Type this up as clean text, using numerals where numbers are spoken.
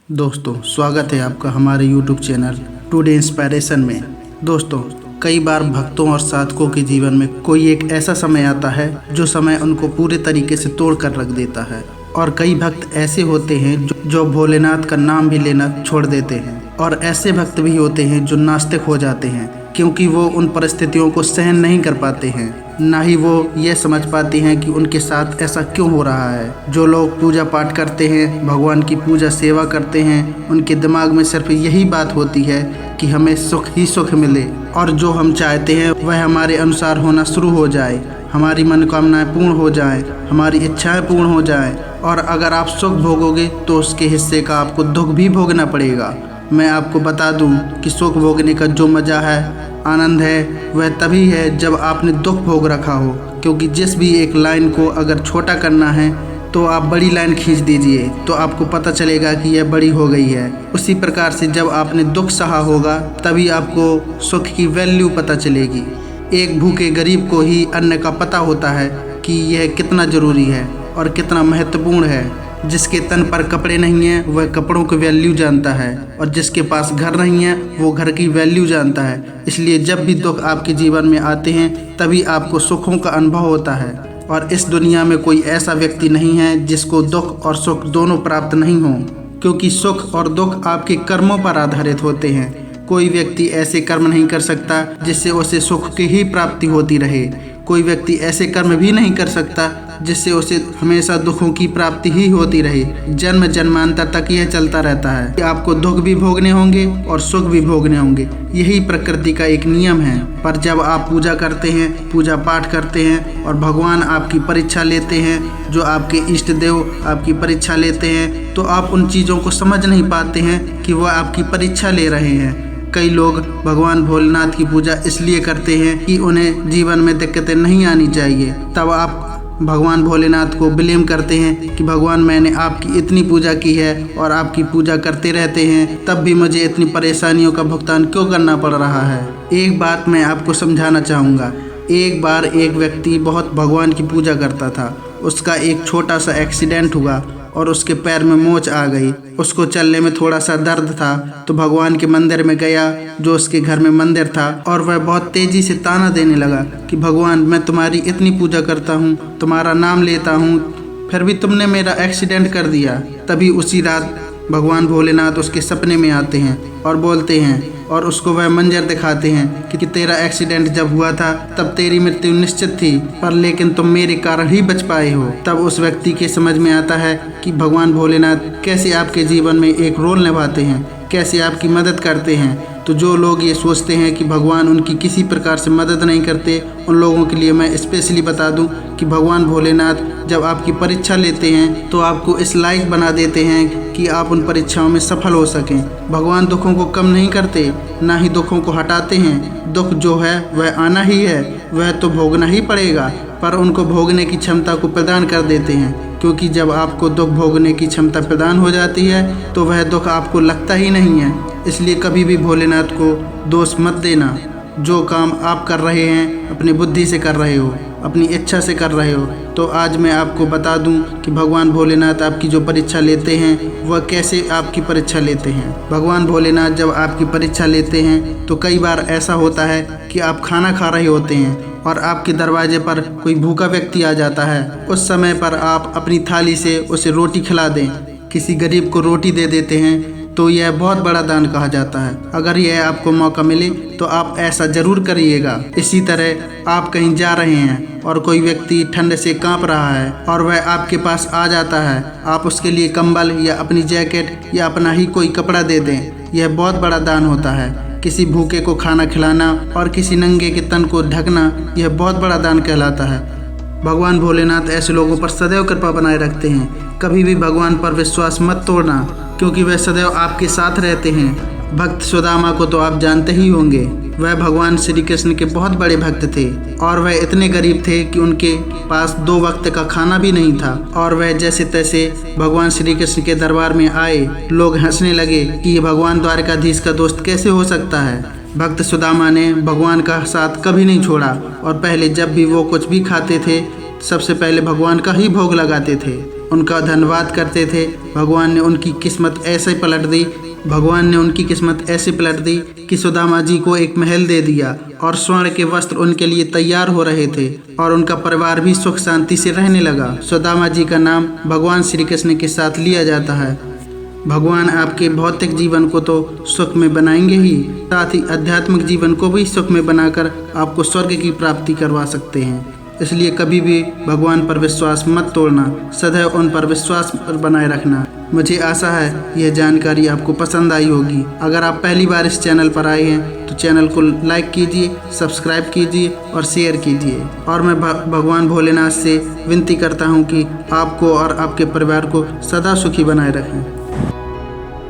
दोस्तों स्वागत है आपका हमारे YouTube चैनल टुडे इंस्पायरेशन में। दोस्तों कई बार भक्तों और साधकों के जीवन में कोई एक ऐसा समय आता है जो समय उनको पूरे तरीके से तोड़ कर रख देता है, और कई भक्त ऐसे होते हैं जो भोलेनाथ का नाम भी लेना छोड़ देते हैं, और ऐसे भक्त भी होते हैं जो नास्तिक हो जाते हैं क्योंकि वो उन परिस्थितियों को सहन नहीं कर पाते हैं, ना ही वो ये समझ पाते हैं कि उनके साथ ऐसा क्यों हो रहा है। जो लोग पूजा पाठ करते हैं, भगवान की पूजा सेवा करते हैं, उनके दिमाग में सिर्फ यही बात होती है कि हमें सुख ही सुख मिले और जो हम चाहते हैं वह हमारे अनुसार होना शुरू हो जाए, हमारी मनोकामनाएं पूर्ण हो जाएं, हमारी इच्छाएं पूर्ण हो जाएं। और अगर आप सुख भोगोगे तो उसके हिस्से का आपको दुख भी भोगना पड़ेगा। मैं आपको बता दूं कि सुख भोगने का जो मज़ा है, आनंद है, वह तभी है जब आपने दुख भोग रखा हो। क्योंकि जिस भी एक लाइन को अगर छोटा करना है तो आप बड़ी लाइन खींच दीजिए तो आपको पता चलेगा कि यह बड़ी हो गई है। उसी प्रकार से जब आपने दुख सहा होगा तभी आपको सुख की वैल्यू पता चलेगी। एक भूखे गरीब को ही अन्न का पता होता है कि यह कितना ज़रूरी है और कितना महत्वपूर्ण है। जिसके तन पर कपड़े नहीं हैं वह कपड़ों की वैल्यू जानता है, और जिसके पास घर नहीं है वो घर की वैल्यू जानता है। इसलिए जब भी दुख आपके जीवन में आते हैं तभी आपको सुखों का अनुभव होता है। और इस दुनिया में कोई ऐसा व्यक्ति नहीं है जिसको दुख और सुख दोनों प्राप्त नहीं हो, क्योंकि सुख और दुख आपके कर्मों पर आधारित होते हैं। कोई व्यक्ति ऐसे कर्म नहीं कर सकता जिससे उसे सुख की ही प्राप्ति होती रहे। कोई व्यक्ति ऐसे कर्म भी नहीं कर सकता जिससे उसे हमेशा दुखों की प्राप्ति ही होती रहे। जन्म जन्मांतर तक यह चलता रहता है कि आपको दुख भी भोगने होंगे और सुख भी भोगने होंगे। यही प्रकृति का एक नियम है। पर जब आप पूजा करते हैं, पूजा पाठ करते हैं और भगवान आपकी परीक्षा लेते हैं, जो आपके इष्ट देव आपकी परीक्षा लेते हैं, तो आप उन चीज़ों को समझ नहीं पाते हैं कि वह आपकी परीक्षा ले रहे हैं। कई लोग भगवान भोलेनाथ की पूजा इसलिए करते हैं कि उन्हें जीवन में दिक्कतें नहीं आनी चाहिए। तब आप भगवान भोलेनाथ को ब्लेम करते हैं कि भगवान मैंने आपकी इतनी पूजा की है और आपकी पूजा करते रहते हैं, तब भी मुझे इतनी परेशानियों का भुगतान क्यों करना पड़ रहा है। एक बात मैं आपको समझाना चाहूँगा। एक बार एक व्यक्ति बहुत भगवान की पूजा करता था। उसका एक छोटा सा एक्सीडेंट हुआ और उसके पैर में मोच आ गई। उसको चलने में थोड़ा सा दर्द था, तो भगवान के मंदिर में गया जो उसके घर में मंदिर था, और वह बहुत तेजी से ताना देने लगा कि भगवान मैं तुम्हारी इतनी पूजा करता हूँ, तुम्हारा नाम लेता हूँ, फिर भी तुमने मेरा एक्सीडेंट कर दिया। तभी उसी रात भगवान भोलेनाथ उसके सपने में आते हैं और बोलते हैं और उसको वह मंजर दिखाते हैं कि तेरा एक्सीडेंट जब हुआ था तब तेरी मृत्यु निश्चित थी, पर लेकिन तुम मेरे कारण ही बच पाए हो। तब उस व्यक्ति के समझ में आता है कि भगवान भोलेनाथ कैसे आपके जीवन में एक रोल निभाते हैं, कैसे आपकी मदद करते हैं। तो जो लोग ये सोचते हैं कि भगवान उनकी किसी प्रकार से मदद नहीं करते, उन लोगों के लिए मैं स्पेशली बता दूं कि भगवान भोलेनाथ जब आपकी परीक्षा लेते हैं तो आपको इस लायक बना देते हैं कि आप उन परीक्षाओं में सफल हो सकें। भगवान दुखों को कम नहीं करते, ना ही दुखों को हटाते हैं। दुख जो है वह आना ही है, वह तो भोगना ही पड़ेगा, पर उनको भोगने की क्षमता को प्रदान कर देते हैं। क्योंकि जब आपको दुख भोगने की क्षमता प्रदान हो जाती है तो वह दुख आपको लगता ही नहीं है। इसलिए कभी भी भोलेनाथ को दोष मत देना। जो काम आप कर रहे हैं अपनी बुद्धि से कर रहे हो, अपनी इच्छा से कर रहे हो। तो आज मैं आपको बता दूं कि भगवान भोलेनाथ आपकी जो परीक्षा लेते हैं वह कैसे आपकी परीक्षा लेते हैं। भगवान भोलेनाथ जब आपकी परीक्षा लेते हैं तो कई बार ऐसा होता है कि आप खाना खा रहे होते हैं और आपके दरवाजे पर कोई भूखा व्यक्ति आ जाता है। उस समय पर आप अपनी थाली से उसे रोटी खिला दें, किसी गरीब को रोटी दे देते हैं, तो यह बहुत बड़ा दान कहा जाता है। अगर यह आपको मौका मिले तो आप ऐसा जरूर करिएगा। इसी तरह आप कहीं जा रहे हैं और कोई व्यक्ति ठंड से कांप रहा है और वह आपके पास आ जाता है, आप उसके लिए कंबल या अपनी जैकेट या अपना ही कोई कपड़ा दे दें। यह बहुत बड़ा दान होता है। किसी भूखे को खाना खिलाना और किसी नंगे के तन को ढकना, यह बहुत बड़ा दान कहलाता है। भगवान भोलेनाथ ऐसे लोगों पर सदैव कृपा बनाए रखते हैं। कभी भी भगवान पर विश्वास मत तोड़ना, क्योंकि वह सदैव आपके साथ रहते हैं। भक्त सुदामा को तो आप जानते ही होंगे। वह भगवान श्री कृष्ण के बहुत बड़े भक्त थे और वह इतने गरीब थे कि उनके पास 2 वक्त का खाना भी नहीं था, और वह जैसे तैसे भगवान श्री कृष्ण के दरबार में आए। लोग हंसने लगे कि ये भगवान द्वारकाधीश का दोस्त कैसे हो सकता है। भक्त सुदामा ने भगवान का साथ कभी नहीं छोड़ा और पहले जब भी वो कुछ भी खाते थे सबसे पहले भगवान का ही भोग लगाते थे। उनका धन्यवाद करते थे। भगवान ने उनकी किस्मत ऐसे पलट दी कि सुदामा जी को एक महल दे दिया और स्वर्ण के वस्त्र उनके लिए तैयार हो रहे थे और उनका परिवार भी सुख शांति से रहने लगा। सुदामा जी का नाम भगवान श्री कृष्ण के साथ लिया जाता है। भगवान आपके भौतिक जीवन को तो सुख में बनाएंगे ही, साथ ही आध्यात्मिक जीवन को भी सुख में बनाकर आपको स्वर्ग की प्राप्ति करवा सकते हैं। इसलिए कभी भी भगवान पर विश्वास मत तोड़ना, सदैव उन पर विश्वास बनाए रखना। मुझे आशा है यह जानकारी आपको पसंद आई होगी। अगर आप पहली बार इस चैनल पर आए हैं तो चैनल को लाइक कीजिए, सब्सक्राइब कीजिए और शेयर कीजिए। और मैं भगवान भोलेनाथ से विनती करता हूँ कि आपको और आपके परिवार को सदा सुखी बनाए रखें।